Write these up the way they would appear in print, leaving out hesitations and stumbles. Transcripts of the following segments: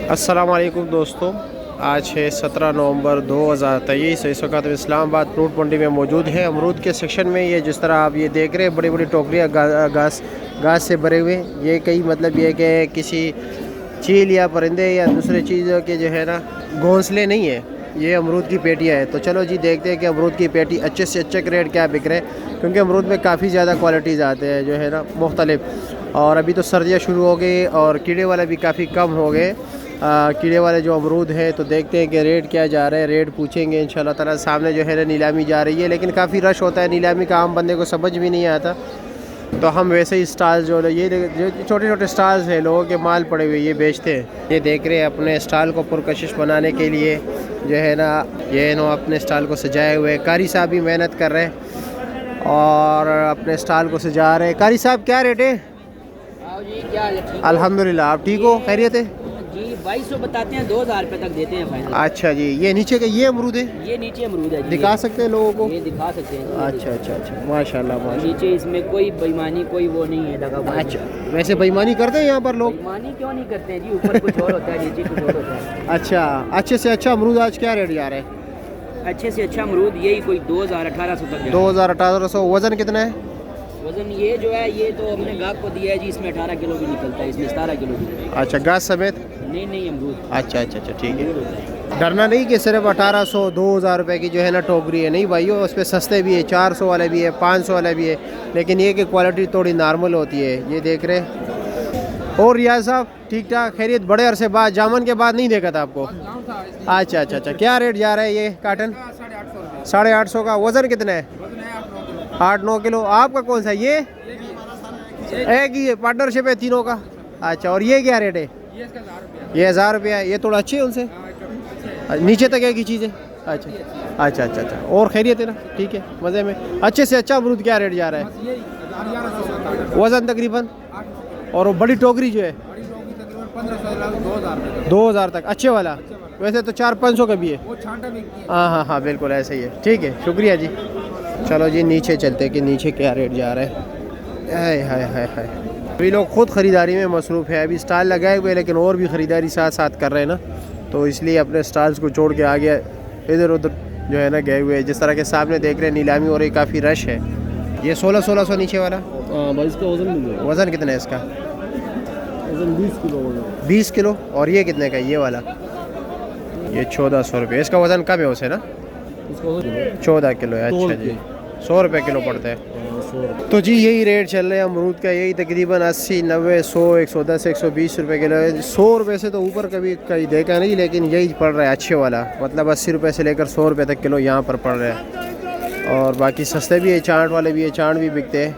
अस्सलाम वालेकुम दोस्तों, आज है 17 नवंबर 2023। इस वक्त इस्लामाबाद फ्रूट मंडी में मौजूद है। अमरूद के सेक्शन में ये जिस तरह आप ये देख रहे हैं, बड़ी बड़ी टोकरियाँ घास से भरे हुए। ये कई मतलब ये कि किसी चील या परिंदे या दूसरे चीज़ों के जो है ना घोंसले नहीं है, ये अमरूद की पेटियाँ हैं। तो चलो जी देखते हैं कि अमरूद की पेटी अच्छे से अच्छे रेट क्या बिक रहे हैं, क्योंकि अमरूद में काफ़ी ज़्यादा क्वालिटीज़ आते हैं जो है ना मुख्तलिफ। और अभी तो सर्दियाँ शुरू हो गई और कीड़े वाले भी काफ़ी कम हो गए। कीड़े वाले जो अमरूद है, तो देखते हैं कि रेट क्या जा रहा है। रेट पूछेंगे इंशाल्लाह ताला। सामने जो है ना नीलामी जा रही है, लेकिन काफ़ी रश होता है नीलामी का, आम बंदे को समझ भी नहीं आता। तो हम वैसे ही स्टॉल जो छोटे छोटे स्टॉल्स हैं, लोगों के माल पड़े हुए ये बेचते हैं। ये देख रहे हैं अपने स्टॉल को पुरकशिश बनाने के लिए जो है ना, ये नो अपने स्टॉल को सजाए हुए। कारी साहब भी मेहनत कर रहे हैं और अपने स्टॉल को सजा रहे हैं। कारी साहब क्या रेट है? जी क्या हाल है? अल्हम्दुलिल्लाह, आप ठीक हो? खैरियत है जी 2200 बताते हैं, 2000 रुपये तक देते हैं फाइनल। अच्छा जी, ये नीचे का ये अमरूद है? ये नीचे अमरूद है जी। दिखा सकते हैं लोगों को? ये दिखा सकते हैं। अच्छा अच्छा अच्छा, माशाल्लाह माशाल्लाह। नीचे इसमें कोई बेईमानी कोई वो नहीं है दगाबाजी। अच्छा, वैसे बेईमानी करते हैं यहाँ पर लोग? बेईमानी क्यों नहीं करते हैं जी, ऊपर कुछ और होता है नीचे कुछ और होता है। अच्छा, अच्छे से अच्छा अमरूद आज क्या रेट जा रहा है? अच्छे से अच्छा अमरूद यही कोई 2000-1800 तक। 2000-1800। वज़न कितना है? वजन ये जो है ये तो हमने गाहक को दिया है जी, इसमें 18 किलो भी निकलता है, इसमें 17 किलो भी। अच्छा, घास समेत? नहीं अमरूद। अच्छा अच्छा अच्छा, ठीक है। डरना नहीं कि सिर्फ 1800-2000 रुपये की जो है ना टोकरी है। नहीं भाई, उस पर सस्ते भी है, 400 वाले भी है, 500 वाले भी है, लेकिन ये कि क्वालिटी थोड़ी नॉर्मल होती है। ये देख रहे हैं। और रियाज साहब ठीक ठाक खैरियत? बड़े अरसे बाद, जामन के बाद नहीं देखा था आपको। अच्छा अच्छा अच्छा, क्या रेट जा रहा है ये काटन? 850 का। वज़न कितना है? 8-9 किलो। आपका कौन सा? ये एक ही है, पार्टनरशिप है तीनों का। अच्छा, और ये क्या रेट है? ये 1000 रुपया है। ये थोड़ा अच्छी है उनसे, नीचे तक एक ही चीज़ है। अच्छा अच्छा अच्छा अच्छा, और खैरियत है ना? ठीक है, मज़े में। अच्छे से अच्छा अमरूद क्या रेट जा रहा है? वज़न तकरीबन? और वो बड़ी टोकरी जो है 2000 तक, अच्छे वाला? वैसे तो 400-500 का भी है। हाँ हाँ बिल्कुल ऐसे ही है। ठीक है, शुक्रिया जी। चलो जी नीचे चलते कि नीचे क्या रेट जा रहा है। हाय हाय हाय हाय, अभी लोग खुद ख़रीदारी में मसरूफ़ है। अभी स्टॉल लगाए हुए, लेकिन और भी ख़रीदारी साथ साथ कर रहे हैं ना, तो इसलिए अपने स्टॉल्स को छोड़ के आगे इधर उधर जो है ना गए हुए। जिस तरह के सामने देख रहे हैं नीलामी हो रही, काफ़ी रश है। ये 1600 नीचे वाला? इसका वजन वज़न कितना है इसका? वजन 20 किलो। 20 किलो। और ये कितने का ये वाला? ये 1400 रुपये। इसका वज़न कम है उसे ना? 14 किलो है। अच्छा जी, 100 रुपये किलो पड़ता है। तो जी यही रेट चल रहे हैं अमरूद का, यही तकरीबन 80, 90, 100, 110, 120 रुपये किलो है। 100 रुपये से तो ऊपर कभी कहीं देखा नहीं, लेकिन यही पड़ रहा है अच्छे वाला। मतलब 80 रुपये से लेकर 100 रुपये तक किलो यहाँ पर पड़ रहा है। और बाकी सस्ते भी है, चाट वाले भी है, चाट भी बिकते हैं।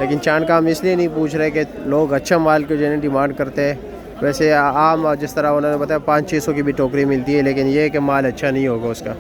लेकिन चाट का हम इसलिए नहीं पूछ रहे कि लोग अच्छा माल को जो है डिमांड करते हैं। वैसे आम जिस तरह उन्होंने बताया 500-600 की भी टोकरी मिलती है, लेकिन ये कि माल अच्छा नहीं होगा उसका।